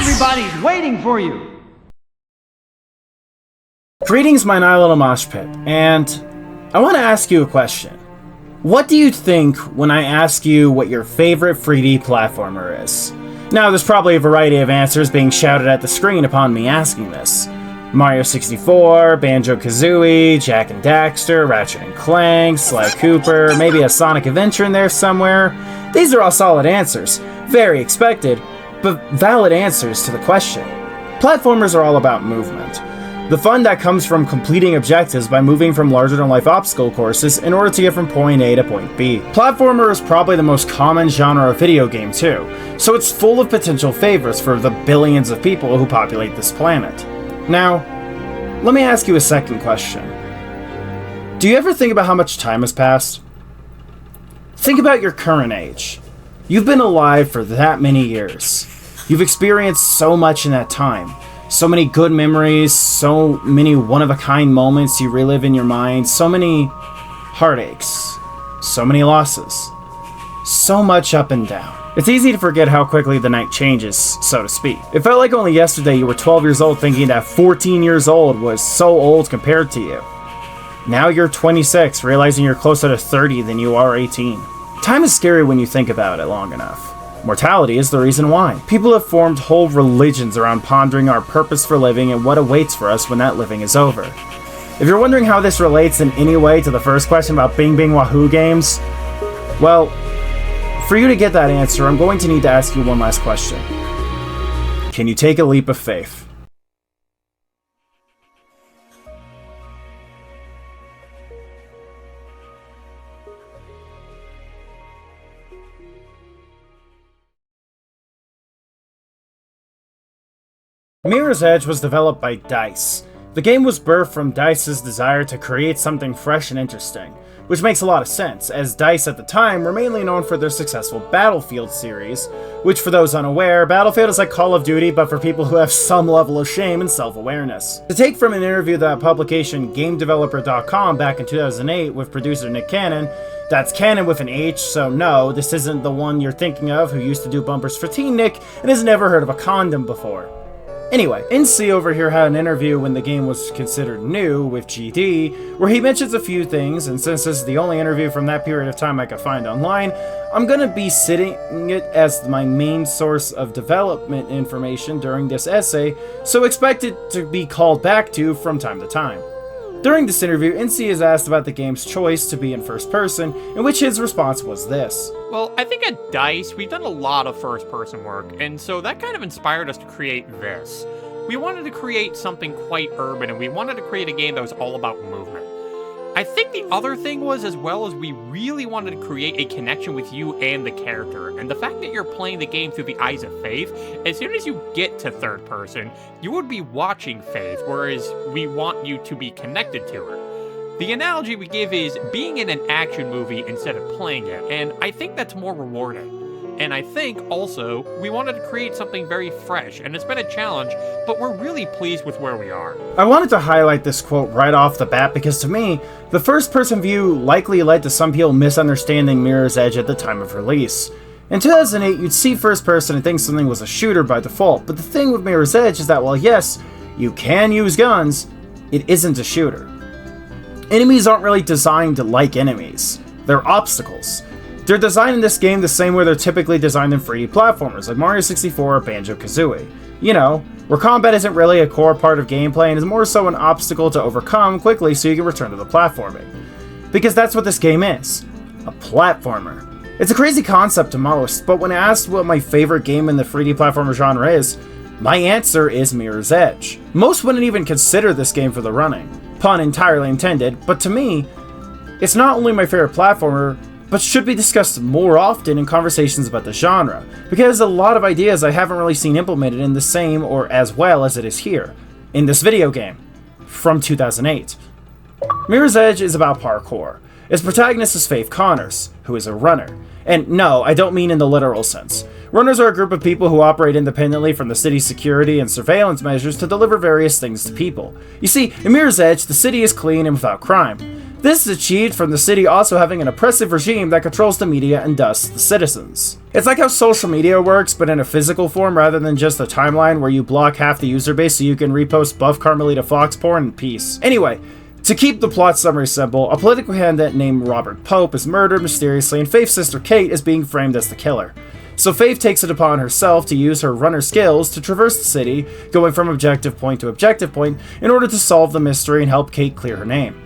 Everybody's waiting for you! Greetings, my nine little mosh pit, and I want to ask you a question. What do you think when I ask you what your favorite 3D platformer is? Now, there's probably a variety of answers being shouted at the screen upon me asking this. Mario 64, Banjo-Kazooie, Jak and Daxter, Ratchet & Clank, Sly Cooper, maybe a Sonic Adventure in there somewhere. These are all solid answers, very expected, but valid answers to the question. Platformers are all about movement. The fun that comes from completing objectives by moving from larger-than-life obstacle courses in order to get from point A to point B. Platformer is probably the most common genre of video game too, so it's full of potential favorites for the billions of people who populate this planet. Now, let me ask you a second question. Do you ever think about how much time has passed? Think about your current age. You've been alive for that many years. You've experienced so much in that time. So many good memories, so many one-of-a-kind moments you relive in your mind, so many heartaches, so many losses, so much up and down. It's easy to forget how quickly the night changes, so to speak. It felt like only yesterday you were 12 years old thinking that 14 years old was so old compared to you. Now you're 26, realizing you're closer to 30 than you are 18. Time is scary when you think about it long enough. Mortality is the reason why. People have formed whole religions around pondering our purpose for living and what awaits for us when that living is over. If you're wondering how this relates in any way to the first question about Bing Bing Wahoo games, well, for you to get that answer, I'm going to need to ask you one last question. Can you take a leap of faith? Mirror's Edge was developed by DICE. The game was birthed from DICE's desire to create something fresh and interesting, which makes a lot of sense, as DICE at the time were mainly known for their successful Battlefield series, which for those unaware, Battlefield is like Call of Duty but for people who have some level of shame and self-awareness. To take from an interview that publication GameDeveloper.com back in 2008 with producer Nick Cannon, that's Cannon with an H, so no, this isn't the one you're thinking of who used to do bumpers for Teen Nick and has never heard of a condom before. Anyway, NC over here had an interview when the game was considered new with GD, where he mentions a few things, and since this is the only interview from that period of time I could find online, I'm gonna be citing it as my main source of development information during this essay, so expect it to be called back to from time to time. During this interview, NC is asked about the game's choice to be in first person, in which his response was this. Well, I think at DICE, we've done a lot of first-person work, and so that kind of inspired us to create this. We wanted to create something quite urban, and we wanted to create a game that was all about movement. I think the other thing was, as well as we really wanted to create a connection with you and the character, and the fact that you're playing the game through the eyes of Faith, as soon as you get to third person, you would be watching Faith, whereas we want you to be connected to her. The analogy we give is being in an action movie instead of playing it, and I think that's more rewarding. And I think, also, we wanted to create something very fresh, and it's been a challenge, but we're really pleased with where we are. I wanted to highlight this quote right off the bat because to me, the first-person view likely led to some people misunderstanding Mirror's Edge at the time of release. In 2008, you'd see first-person and think something was a shooter by default, but the thing with Mirror's Edge is that while yes, you can use guns, it isn't a shooter. Enemies aren't really designed like enemies. They're obstacles. They're designed in this game the same way they're typically designed in 3D platformers like Mario 64 or Banjo-Kazooie. You know, where combat isn't really a core part of gameplay and is more so an obstacle to overcome quickly so you can return to the platforming. Because that's what this game is. A platformer. It's a crazy concept to most, but when asked what my favorite game in the 3D platformer genre is, my answer is Mirror's Edge. Most wouldn't even consider this game for the running. Pun entirely intended, but to me, it's not only my favorite platformer, but should be discussed more often in conversations about the genre, because a lot of ideas I haven't really seen implemented in the same or as well as it is here, in this video game, from 2008. Mirror's Edge is about parkour. Its protagonist is Faith Connors, who is a runner. And no, I don't mean in the literal sense. Runners are a group of people who operate independently from the city's security and surveillance measures to deliver various things to people. You see, in Mirror's Edge, the city is clean and without crime. This is achieved from the city also having an oppressive regime that controls the media and thus the citizens. It's like how social media works, but in a physical form rather than just a timeline where you block half the user base so you can repost buff Carmelita Fox porn in peace. Anyway, to keep the plot summary simple, a political candidate named Robert Pope is murdered mysteriously and Faith's sister Kate is being framed as the killer. So Faith takes it upon herself to use her runner skills to traverse the city, going from objective point to objective point in order to solve the mystery and help Kate clear her name.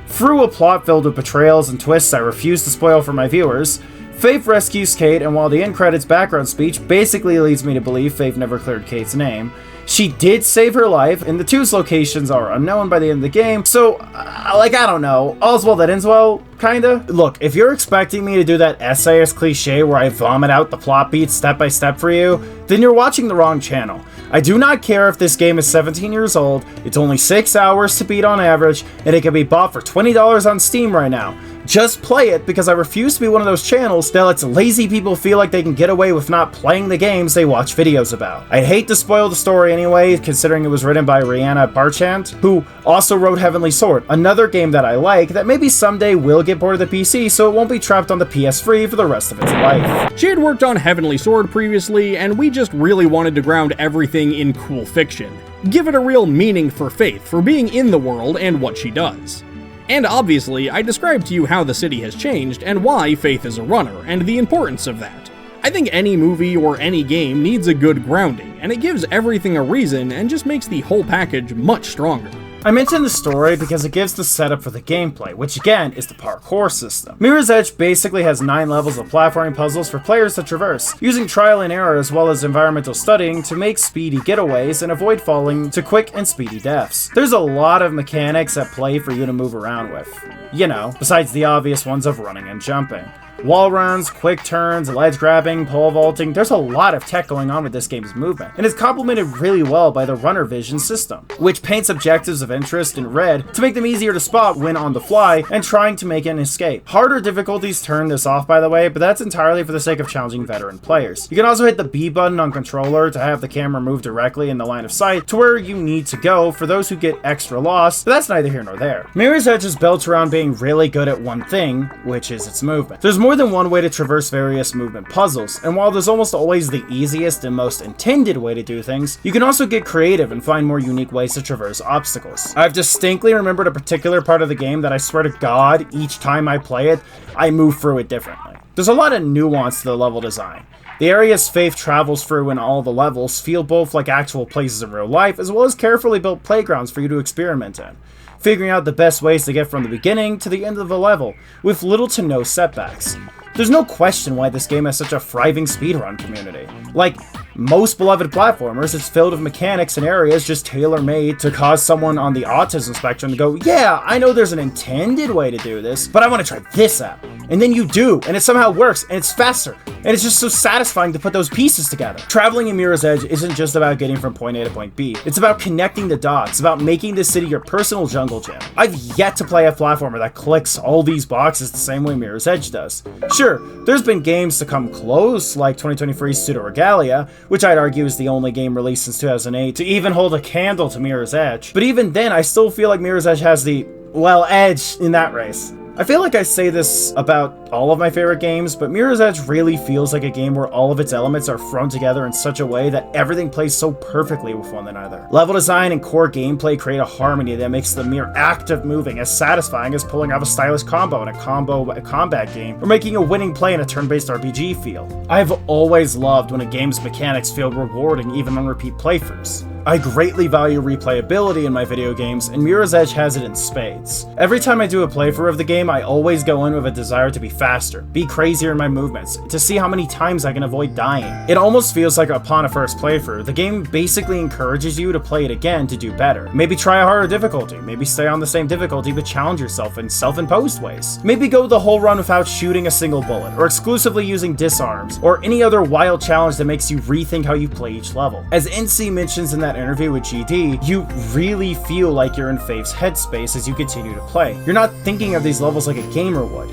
Through a plot filled with betrayals and twists I refuse to spoil for my viewers, Faith rescues Kate, and while the end credits background speech basically leads me to believe Faith never cleared Kate's name, she did save her life, and the two's locations are unknown by the end of the game, so, I don't know, all's well that ends well, kinda? Look, if you're expecting me to do that essayist cliche where I vomit out the plot beats step by step for you, then you're watching the wrong channel. I do not care if this game is 17 years old, it's only 6 hours to beat on average, and it can be bought for $20 on Steam right now. Just play it because I refuse to be one of those channels that lets lazy people feel like they can get away with not playing the games they watch videos about. I'd hate to spoil the story anyway, considering it was written by Rihanna Barchant, who also wrote Heavenly Sword, another game that I like that maybe someday will get ported to the PC so it won't be trapped on the PS3 for the rest of its life. She had worked on Heavenly Sword previously, and we just really wanted to ground everything in cool fiction. Give it a real meaning for Faith, for being in the world and what she does. And obviously, I described to you how the city has changed and why Faith is a runner, and the importance of that. I think any movie or any game needs a good grounding, and it gives everything a reason and just makes the whole package much stronger. I mentioned the story because it gives the setup for the gameplay, which again is the parkour system. Mirror's Edge basically has 9 levels of platforming puzzles for players to traverse, using trial and error as well as environmental studying to make speedy getaways and avoid falling to quick and speedy deaths. There's a lot of mechanics at play for you to move around with. You know, besides the obvious ones of running and jumping. Wall runs, quick turns, ledge grabbing, pole vaulting, there's a lot of tech going on with this game's movement, and it's complemented really well by the runner vision system, which paints objectives of interest in red to make them easier to spot when on the fly and trying to make an escape. Harder difficulties turn this off by the way, but that's entirely for the sake of challenging veteran players. You can also hit the B button on controller to have the camera move directly in the line of sight to where you need to go for those who get extra lost, but that's neither here nor there. Mirror's Edge is built around being really good at one thing, which is its movement. There's more than one way to traverse various movement puzzles, and while there's almost always the easiest and most intended way to do things, you can also get creative and find more unique ways to traverse obstacles. I've distinctly remembered a particular part of the game that I swear to God, each time I play it, I move through it differently. There's a lot of nuance to the level design. The areas Faith travels through in all the levels feel both like actual places in real life, as well as carefully built playgrounds for you to experiment in, figuring out the best ways to get from the beginning to the end of the level, with little to no setbacks. There's no question why this game has such a thriving speedrun community. Like most beloved platformers, it's filled with mechanics and areas just tailor-made to cause someone on the autism spectrum to go, yeah, I know there's an intended way to do this, but I want to try this out. And then you do, and it somehow works, and it's faster, and it's just so satisfying to put those pieces together. Traveling in Mirror's Edge isn't just about getting from point A to point B, it's about connecting the dots, it's about making this city your personal jungle gym. I've yet to play a platformer that clicks all these boxes the same way Mirror's Edge does. Sure, there's been games to come close, like 2023's Pseudo Regalia, which I'd argue is the only game released since 2008 to even hold a candle to Mirror's Edge. But even then, I still feel like Mirror's Edge has the, well, edge in that race. I feel like I say this about all of my favorite games, but Mirror's Edge really feels like a game where all of its elements are thrown together in such a way that everything plays so perfectly with one another. Level design and core gameplay create a harmony that makes the mere act of moving as satisfying as pulling off a stylish combo in a combat game, or making a winning play in a turn-based RPG feel. I've always loved when a game's mechanics feel rewarding even on repeat playthroughs. I greatly value replayability in my video games, and Mirror's Edge has it in spades. Every time I do a playthrough of the game, I always go in with a desire to be faster, be crazier in my movements, to see how many times I can avoid dying. It almost feels like upon a first playthrough, the game basically encourages you to play it again to do better. Maybe try a harder difficulty, maybe stay on the same difficulty but challenge yourself in self-imposed ways. Maybe go the whole run without shooting a single bullet, or exclusively using disarms, or any other wild challenge that makes you rethink how you play each level. As NC mentions in that interview with GD, you really feel like you're in Faith's headspace as you continue to play. You're not thinking of these levels like a gamer would.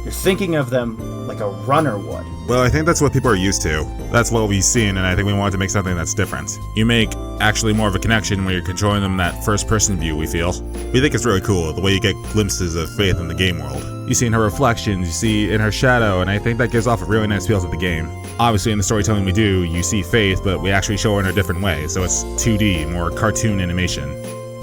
You're thinking of them like like a runner would. Well, I think that's what people are used to. That's what we've seen, and I think we wanted to make something that's different. You make actually more of a connection when you're controlling them that first-person view, we feel. We think it's really cool, the way you get glimpses of Faith in the game world. You see in her reflections, you see in her shadow, and I think that gives off a really nice feel to the game. Obviously, in the storytelling we do, you see Faith, but we actually show her in a different way, so it's 2D, more cartoon animation.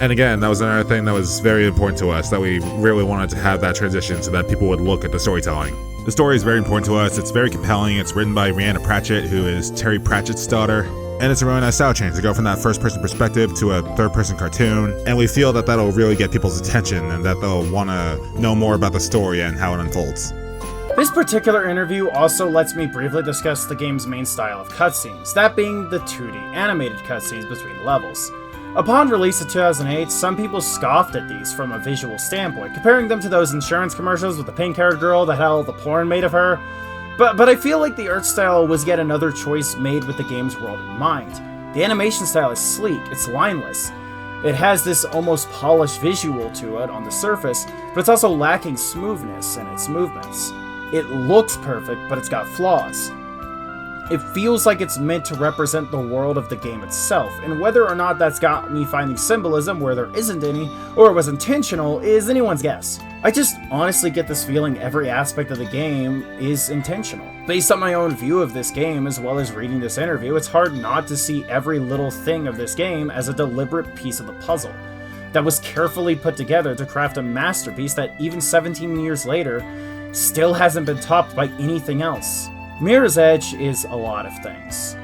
And again, that was another thing that was very important to us, that we really wanted to have that transition so that people would look at the storytelling. The story is very important to us, it's very compelling, it's written by Rhianna Pratchett, who is Terry Pratchett's daughter, and it's a really nice style change to go from that first-person perspective to a third-person cartoon, and we feel that that'll really get people's attention and that they'll want to know more about the story and how it unfolds. This particular interview also lets me briefly discuss the game's main style of cutscenes, that being the 2D animated cutscenes between levels. Upon release in 2008, some people scoffed at these from a visual standpoint, comparing them to those insurance commercials with the pink-haired girl that had all the porn made of her. But I feel like the art style was yet another choice made with the game's world in mind. The animation style is sleek, it's lineless. It has this almost polished visual to it on the surface, but it's also lacking smoothness in its movements. It looks perfect, but it's got flaws. It feels like it's meant to represent the world of the game itself, and whether or not that's got me finding symbolism where there isn't any, or it was intentional, is anyone's guess. I just honestly get this feeling every aspect of the game is intentional. Based on my own view of this game, as well as reading this interview, it's hard not to see every little thing of this game as a deliberate piece of the puzzle that was carefully put together to craft a masterpiece that even 17 years later still hasn't been topped by anything else. Mirror's Edge is a lot of things.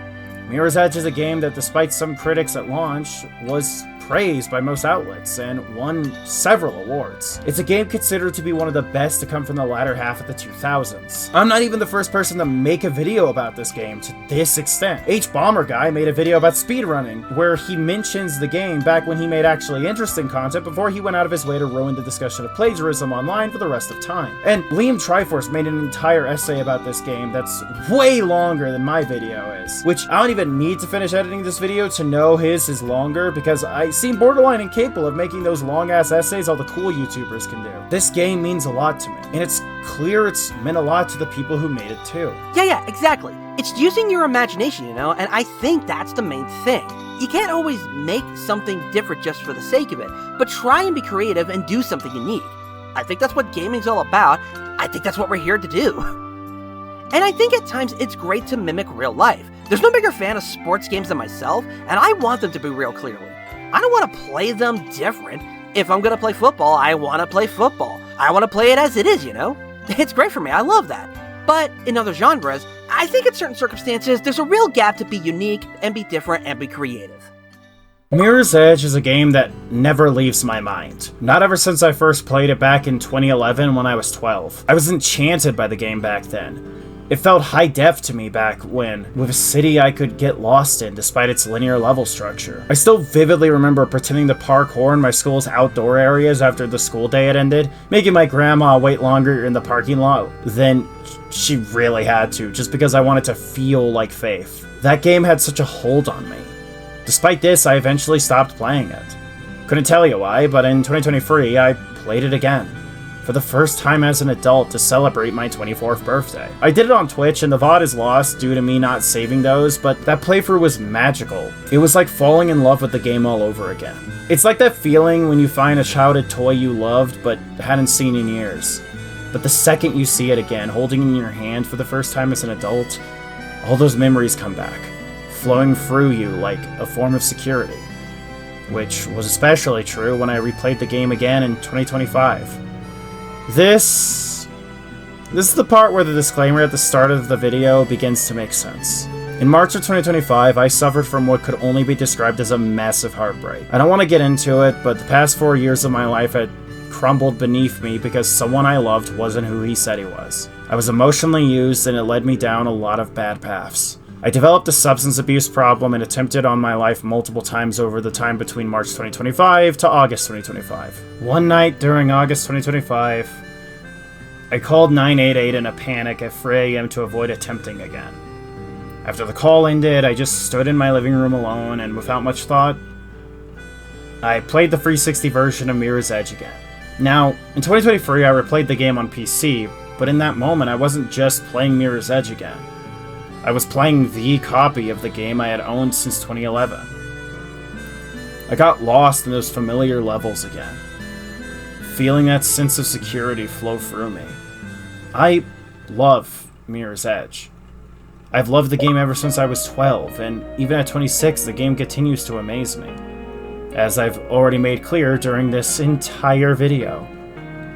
Mirror's Edge is a game that, despite some critics at launch, was praised by most outlets and won several awards. It's a game considered to be one of the best to come from the latter half of the 2000s. I'm not even the first person to make a video about this game to this extent. H-Bomber Guy made a video about speedrunning, where he mentions the game back when he made actually interesting content before he went out of his way to ruin the discussion of plagiarism online for the rest of time. And Liam Triforce made an entire essay about this game that's way longer than my video is, which I don't even need to finish editing this video to know his is longer, because I seem borderline incapable of making those long-ass essays all the cool YouTubers can do. This game means a lot to me, and it's clear it's meant a lot to the people who made it too. Yeah, exactly. It's using your imagination, and I think that's the main thing. You can't always make something different just for the sake of it, but try and be creative and do something unique. I think that's what gaming's all about. I think that's what we're here to do. And I think at times it's great to mimic real life. There's no bigger fan of sports games than myself, and I want them to be real clearly. I don't want to play them different. If I'm gonna play football, I want to play football. I want to play it as it is, It's great for me, I love that. But in other genres, I think in certain circumstances, there's a real gap to be unique and be different and be creative. Mirror's Edge is a game that never leaves my mind. Not ever since I first played it back in 2011 when I was 12. I was enchanted by the game back then. It felt high def to me back when, with a city I could get lost in despite its linear level structure. I still vividly remember pretending to parkour in my school's outdoor areas after the school day had ended, making my grandma wait longer in the parking lot than she really had to, just because I wanted to feel like Faith. That game had such a hold on me. Despite this, I eventually stopped playing it. Couldn't tell you why, but in 2023, I played it again. For the first time as an adult to celebrate my 24th birthday. I did it on Twitch, and the VOD is lost due to me not saving those, but that playthrough was magical. It was like falling in love with the game all over again. It's like that feeling when you find a childhood toy you loved but hadn't seen in years. But the second you see it again, holding it in your hand for the first time as an adult, all those memories come back, flowing through you like a form of security. Which was especially true when I replayed the game again in 2025. This is the part where the disclaimer at the start of the video begins to make sense. In March of 2025, I suffered from what could only be described as a massive heartbreak. I don't want to get into it, but the past 4 years of my life had crumbled beneath me because someone I loved wasn't who he said he was. I was emotionally used, and it led me down a lot of bad paths. I developed a substance abuse problem and attempted on my life multiple times over the time between March 2025 to August 2025. One night during August 2025, I called 988 in a panic at 3 a.m. to avoid attempting again. After the call ended, I just stood in my living room alone, and without much thought, I played the 360 version of Mirror's Edge again. Now, in 2023, I replayed the game on PC, but in that moment, I wasn't just playing Mirror's Edge again. I was playing the copy of the game I had owned since 2011. I got lost in those familiar levels again, feeling that sense of security flow through me. I love Mirror's Edge. I've loved the game ever since I was 12, and even at 26, the game continues to amaze me, as I've already made clear during this entire video.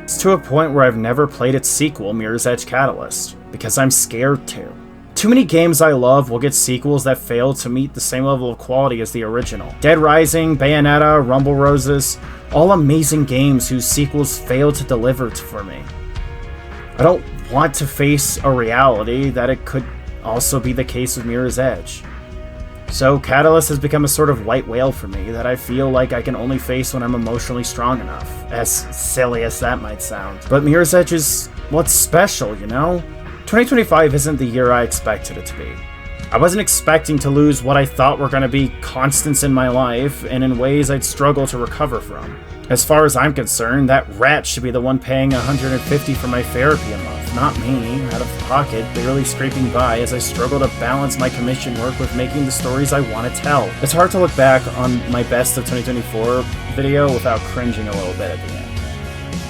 It's to a point where I've never played its sequel, Mirror's Edge Catalyst, because I'm scared to. Too many games I love will get sequels that fail to meet the same level of quality as the original. Dead Rising, Bayonetta, Rumble Roses, all amazing games whose sequels fail to deliver for me. I don't want to face a reality that it could also be the case with Mirror's Edge. So Catalyst has become a sort of white whale for me that I feel like I can only face when I'm emotionally strong enough, as silly as that might sound. But Mirror's Edge is what's special, you know? 2025 isn't the year I expected it to be. I wasn't expecting to lose what I thought were going to be constants in my life, and in ways I'd struggle to recover from. As far as I'm concerned, that rat should be the one paying $150 for my therapy a month, not me, out of pocket, barely scraping by as I struggle to balance my commission work with making the stories I want to tell. It's hard to look back on my best of 2024 video without cringing a little bit at the end.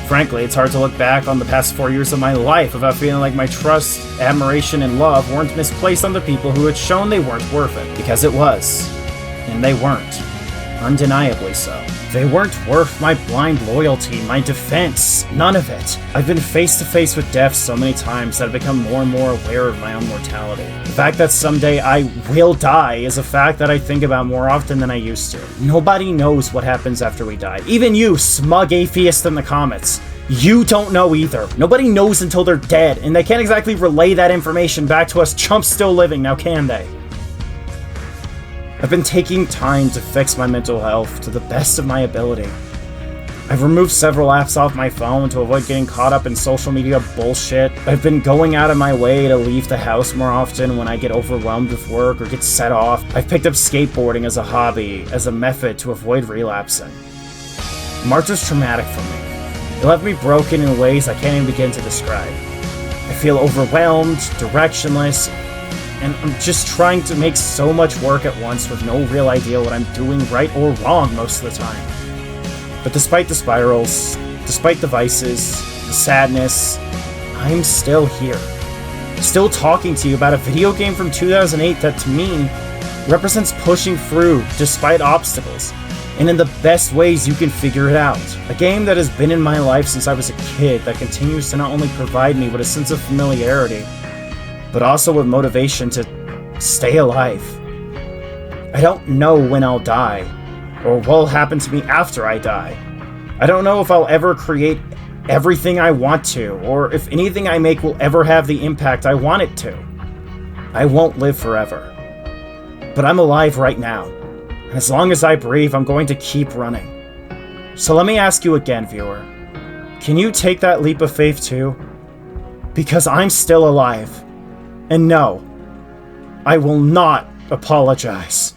Frankly, it's hard to look back on the past 4 years of my life without feeling like my trust, admiration, and love weren't misplaced on the people who had shown they weren't worth it. Because it was. And they weren't. Undeniably so. They weren't worth my blind loyalty, my defense, none of it. I've been face to face with death so many times that I've become more and more aware of my own mortality. The fact that someday I will die is a fact that I think about more often than I used to. Nobody knows what happens after we die. Even you, smug atheist in the comments. You don't know either. Nobody knows until they're dead, and they can't exactly relay that information back to us chumps still living, now can they? I've been taking time to fix my mental health to the best of my ability. I've removed several apps off my phone to avoid getting caught up in social media bullshit. I've been going out of my way to leave the house more often when I get overwhelmed with work or get set off. I've picked up skateboarding as a hobby, as a method to avoid relapsing. March was traumatic for me. It left me broken in ways I can't even begin to describe. I feel overwhelmed, directionless, and I'm just trying to make so much work at once with no real idea what I'm doing right or wrong most of the time. But despite the spirals, despite the vices, the sadness, I'm still here. Still talking to you about a video game from 2008 that to me represents pushing through despite obstacles, and in the best ways you can figure it out. A game that has been in my life since I was a kid that continues to not only provide me with a sense of familiarity, but also with motivation to stay alive. I don't know when I'll die, or what will happen to me after I die. I don't know if I'll ever create everything I want to, or if anything I make will ever have the impact I want it to. I won't live forever. But I'm alive right now, and as long as I breathe, I'm going to keep running. So let me ask you again, viewer. Can you take that leap of faith too? Because I'm still alive. And no, I will not apologize.